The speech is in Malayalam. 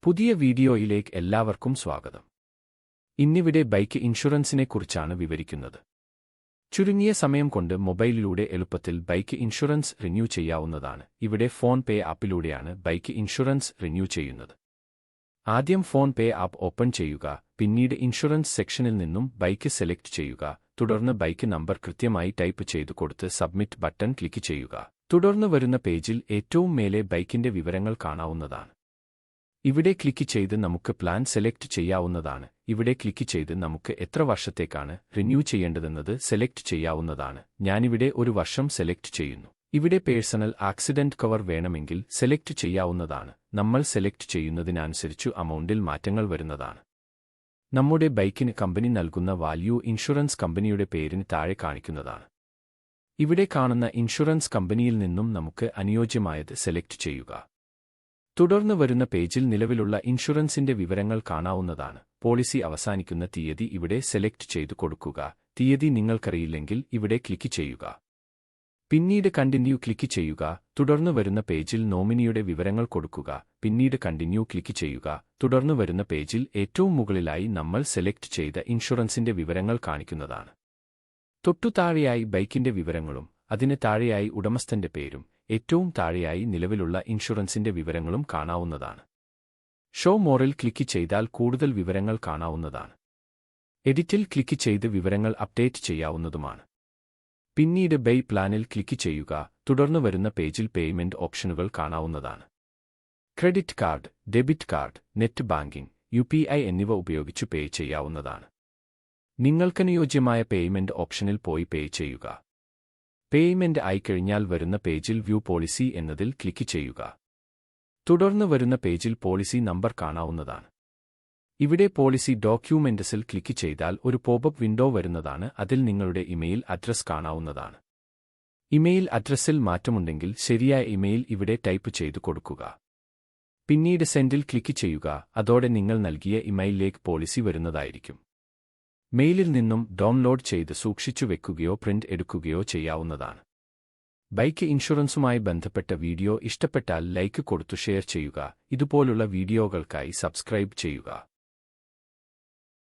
പുതിയ വീഡിയോയിലേക്ക് എല്ലാവർക്കും സ്വാഗതം. ഇന്നിവിടെ ബൈക്ക് ഇൻഷുറൻസിനെക്കുറിച്ചാണ് വിവരിക്കുന്നത്. ചുരുങ്ങിയ സമയം കൊണ്ട് മൊബൈലിലൂടെ എളുപ്പത്തിൽ ബൈക്ക് ഇൻഷുറൻസ് റിന്യൂ ചെയ്യാവുന്നതാണ്. ഇവിടെ ഫോൺ പേ ആപ്പിലൂടെയാണ് ബൈക്ക് ഇൻഷുറൻസ് റിന്യൂ ചെയ്യുന്നത്. ആദ്യം ഫോൺ പേ ആപ്പ് ഓപ്പൺ ചെയ്യുക, പിന്നീട് ഇൻഷുറൻസ് സെക്ഷനിൽ നിന്നും ബൈക്ക് സെലക്ട് ചെയ്യുക, തുടർന്ന് ബൈക്ക് നമ്പർ കൃത്യമായി ടൈപ്പ് ചെയ്തു കൊടുത്ത് സബ്മിറ്റ് ബട്ടൺ ക്ലിക്ക് ചെയ്യുക. തുടർന്ന് വരുന്ന പേജിൽ ഏറ്റവും മേലെ ബൈക്കിന്റെ വിവരങ്ങൾ കാണാവുന്നതാണ്. ഇവിടെ ക്ലിക്ക് ചെയ്ത് നമുക്ക് പ്ലാൻ സെലക്ട് ചെയ്യാവുന്നതാണ്. ഇവിടെ ക്ലിക്ക് ചെയ്ത് നമുക്ക് എത്ര വർഷത്തേക്കാണ് റിന്യൂ ചെയ്യേണ്ടതെന്നത് സെലക്ട് ചെയ്യാവുന്നതാണ്. ഞാനിവിടെ 1 വർഷം സെലക്ട് ചെയ്യുന്നു. ഇവിടെ പേഴ്സണൽ ആക്സിഡന്റ് കവർ വേണമെങ്കിൽ സെലക്ട് ചെയ്യാവുന്നതാണ്. നമ്മൾ സെലക്ട് ചെയ്യുന്നതിനനുസരിച്ചു അമൗണ്ടിൽ മാറ്റങ്ങൾ വരുന്നതാണ്. നമ്മുടെ ബൈക്കിന് കമ്പനി നൽകുന്ന വാല്യൂ ഇൻഷുറൻസ് കമ്പനിയുടെ പേരിന് താഴെ കാണിക്കുന്നതാണ്. ഇവിടെ കാണുന്ന ഇൻഷുറൻസ് കമ്പനിയിൽ നിന്നും നമുക്ക് അനുയോജ്യമായത് സെലക്ട് ചെയ്യുക. തുടർന്ന് വരുന്ന പേജിൽ നിലവിലുള്ള ഇൻഷുറൻസിന്റെ വിവരങ്ങൾ കാണാവുന്നതാണ്. പോളിസി അവസാനിക്കുന്ന തീയതി ഇവിടെ സെലക്ട് ചെയ്തു കൊടുക്കുക. തീയതി നിങ്ങൾക്കറിയില്ലെങ്കിൽ ഇവിടെ ക്ലിക്ക് ചെയ്യുക. പിന്നീട് കണ്ടിന്യൂ ക്ലിക്ക് ചെയ്യുക. തുടർന്ന് വരുന്ന പേജിൽ നോമിനിയുടെ വിവരങ്ങൾ കൊടുക്കുക. പിന്നീട് കണ്ടിന്യൂ ക്ലിക്ക് ചെയ്യുക. തുടർന്ന് വരുന്ന പേജിൽ ഏറ്റവും മുകളിലായി നമ്മൾ സെലക്ട് ചെയ്ത ഇൻഷുറൻസിന്റെ വിവരങ്ങൾ കാണിക്കുന്നതാണ്. തൊട്ടുതാഴെയായി ബൈക്കിന്റെ വിവരങ്ങളും അതിന് താഴെയായി ഉടമസ്ഥന്റെ പേരും ഏറ്റവും താഴെയായി നിലവിലുള്ള ഇൻഷുറൻസിന്റെ വിവരങ്ങളും കാണാവുന്നതാണ്. ഷോ മോറിൽ ക്ലിക്ക് ചെയ്താൽ കൂടുതൽ വിവരങ്ങൾ കാണാവുന്നതാണ്. എഡിറ്റിൽ ക്ലിക്ക് ചെയ്ത് വിവരങ്ങൾ അപ്ഡേറ്റ് ചെയ്യാവുന്നതുമാണ്. പിന്നീട് ബൈ പ്ലാനിൽ ക്ലിക്ക് ചെയ്യുക. തുടർന്ന് വരുന്ന പേജിൽ പേയ്മെന്റ് ഓപ്ഷനുകൾ കാണാവുന്നതാണ്. Credit card, debit card, net banking, UPI എന്നിവ ഉപയോഗിച്ച് പേ ചെയ്യാവുന്നതാണ്. നിങ്ങൾക്കനുയോജ്യമായ പേയ്മെന്റ് ഓപ്ഷനിൽ പോയി പേ ചെയ്യുക. പേയ്മെന്റ് ആയിക്കഴിഞ്ഞാൽ വരുന്ന പേജിൽ വ്യൂ പോളിസി എന്നതിൽ ക്ലിക്ക് ചെയ്യുക. തുടർന്ന് വരുന്ന പേജിൽ പോളിസി നമ്പർ കാണാവുന്നതാണ്. ഇവിടെ പോളിസി ഡോക്യുമെന്റ്സിൽ ക്ലിക്ക് ചെയ്താൽ ഒരു പോപ്പപ്പ് വിൻഡോ വരുന്നതാണ്. അതിൽ നിങ്ങളുടെ ഇമെയിൽ അഡ്രസ് കാണാവുന്നതാണ്. ഇമെയിൽ അഡ്രസ്സിൽ മാറ്റമുണ്ടെങ്കിൽ ശരിയായ ഇമെയിൽ ഇവിടെ ടൈപ്പ് ചെയ്തു കൊടുക്കുക. പിന്നീട് സെൻഡിൽ ക്ലിക്ക് ചെയ്യുക. അതോടെ നിങ്ങൾ നൽകിയ ഇമെയിലിലേക്ക് പോളിസി വരുന്നതായിരിക്കും. മെയിലിൽ നിന്നും ഡൗൺലോഡ് ചെയ്ത് സൂക്ഷിച്ചു വെക്കുകയോ പ്രിന്റ് എടുക്കുകയോ ചെയ്യാവുന്നതാണ്. ബൈക്ക് ഇൻഷുറൻസുമായി ബന്ധപ്പെട്ട വീഡിയോ ഇഷ്ടപ്പെട്ടാൽ ലൈക്ക് കൊടുത്തു ഷെയർ ചെയ്യുക. ഇതുപോലുള്ള വീഡിയോകൾക്കായി സബ്സ്ക്രൈബ് ചെയ്യുക.